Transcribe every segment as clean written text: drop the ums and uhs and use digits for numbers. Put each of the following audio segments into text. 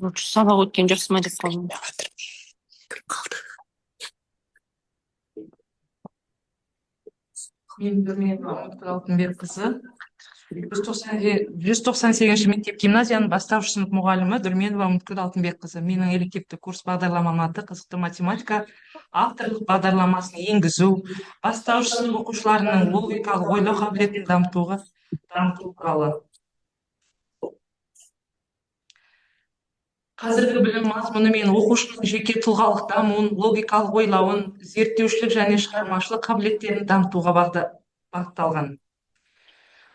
Сабақ өткен жүрсің ма деп қалдым. Мен Үміткүл Алтынбекқызы, 198 мектеп гимназияның бастауыш сынып мұғалімі Дүрменова Үміткүл Алтынбекқызы. Менің элективті курс бағдарламам аты қызықты математика авторлық бағдарламасын енгізу, бастауыш сынып оқушыларының логикалық ойлау қабілетін дамыту туралы. Қазіргі білім мазмұны мен оқушының жеке тұлғалық дамуын, логикалық ойлауын, зерттеушілік және шығармашылық қабілеттерін дамытуға бағытталған.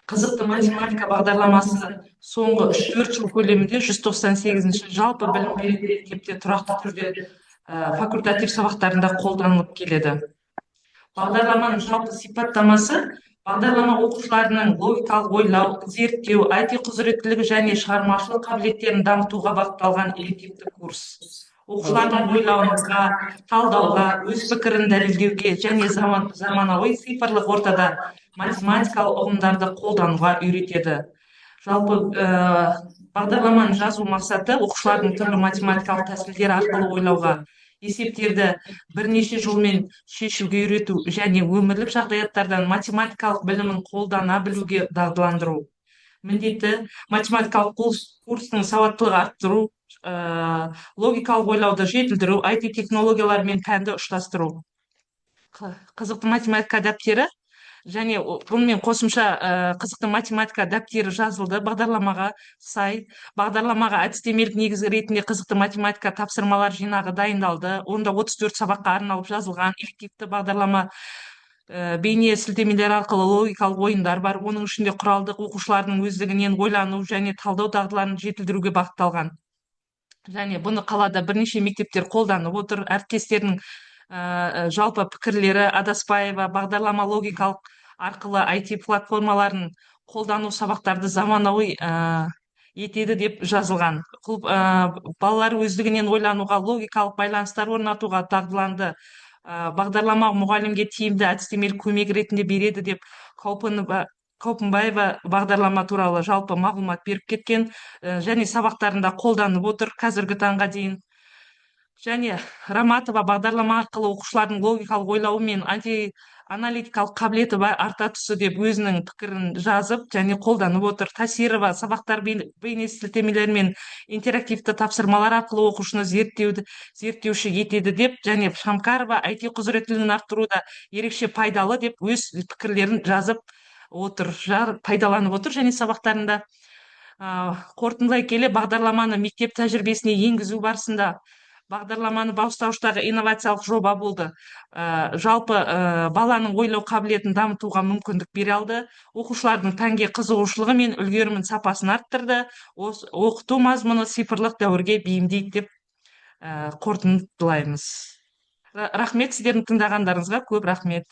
Қызықты математика бағдарламасы соңғы 3-4 жыл көлемінде 198-ші жалпы білім беретін мектепте тұрақты түрде факультатив сабақтарында қолданылып келеді. Бағдарламаның жалпы сипаттамасы бағдарлама оқушыларының логикалық ойлау, зерттеу, IT құзыреттілігі және шығармашылық қабілеттерін дамытуға бағытталған элективті курс. Оқушылардың ойлауға, талдауға, өз пікірін дәлелдеуге және заманауи цифрлық ортада математикалық ұғымдарды қолдануға үйретеді. Жалпы бағдарламаны жазу мақсаты оқушылардың түрлі математикалық тәсілдер арқылы ойлауға, есептерді бірнеше жолмен шешуге үйрету және өмірлік жағдаяттардан математикалық білімін қолдана білуге дағдыландыру. Міндеті математикалық курстың сауаттылығы арттыру, логикалық ойлауды жетілдіру, IT технологияларымен пәнді ұштастыру. Қызықты математика дәптері және бұнымен қосымша қызықты математика дәптері жазылды бағдарламаға сай. Бағдарламаға әдістемелік негізі ретінде қызықты математика тапсырмалар жинағы дайындалды. Онда 34 сабаққа арналып жазылған элективті бағдарлама бейне сілтемелер арқылы логикалық ойындар бар. Оның ішінде құралдық оқушылардың өздігінен ойлану және талдау дағдыларын жетілдіруге бағытталған. Және бұны қалада бірнеше мектептер қолданып отыр. Әріптестердің жалпы пікірлері Адаспаева бағдарлама логикалық арқылы IT платформаларын қолдану сабақтарды заманауи етеді деп жазылған. Балалар өздігінен ойлануға, логикалық байланыстар орнатуға дағдыланды. Бағдарлама мұғалімге тиімді әдістемелік көмек ретінде береді деп Каупынбаева бағдарлама туралы жалпы мағлұмат беріп кеткен және сабақтарында қолданып отыр қазіргі таңға дейін. Және Раматова бағдарлама арқылы оқушылардың логикалық ойлауы мен аналитикалық қабілеті арта түсті деп өзінің пікірін жазып және қолданып отыр. Тасирова сабақтар бейне сілтемелер мен интерактивті тапсырмалар арқылы оқушыны зерттеуші етеді деп, және Шамкарова IT құзыреттілігін арттыруда ерекше пайдалы деп өз пікірлерін жазып отыр, пайдаланып отыр және сабақтарында. Қорытындылай келе бағдарламаны мектеп тәжірибесіне енгізу барысында бағдарламаны бастауыштағы инновациялық жоба болды. Жалпы баланың ойлау қабілетін дамытуға мүмкіндік бере алды. Оқушылардың пәнге қызығушылығы мен үлгерімін сапасын арттырды. Оқыту мазмұны цифрлық дәуірге бейімдейді деп қорытындылаймыз. Рахмет, сіздердің тыңдағандарыңызға көп рахмет.